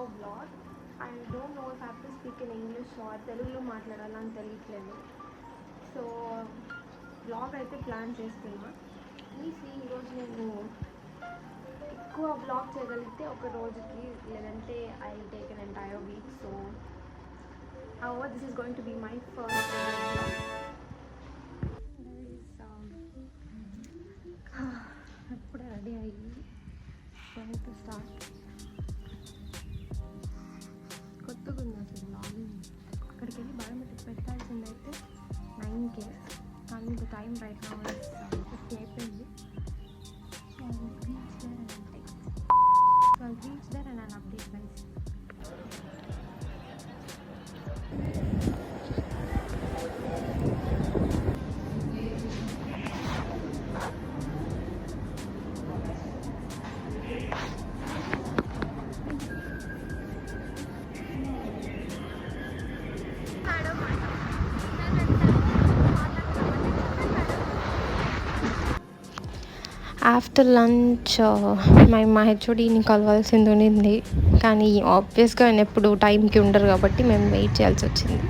a vlog. I don't know if I have to speak in English or Telugulo మాట్లాడాలని తెలియట్లేదు. So blog అయితే plan చేస్తున్నా. ఈరోజు నేను ఎక్కువ బ్లాగ్ చేయగలిగితే ఒక రోజుకి, లేదంటే I take an entire week. So however, this is going to be my first vlog. ఇప్పుడే రెడీ అయ్యి going to start. కొత్తగా ఉంది అసలు బ్లాగింగ్. అక్కడికి వెళ్ళి బయోమెట్రిక్ పెట్టాల్సిందైతే 9K, కానీ the time right now is 50 అయిపోయింది. So I'll reach there and I'll update guys. After lunch మా హెచ్ఓడిని కలవాల్సింది ఉండింది, కానీ ఆబ్వియస్గా ఆయన ఎప్పుడు టైంకి ఉండరు కాబట్టి మేము వెయిట్ చేయాల్సి వచ్చింది.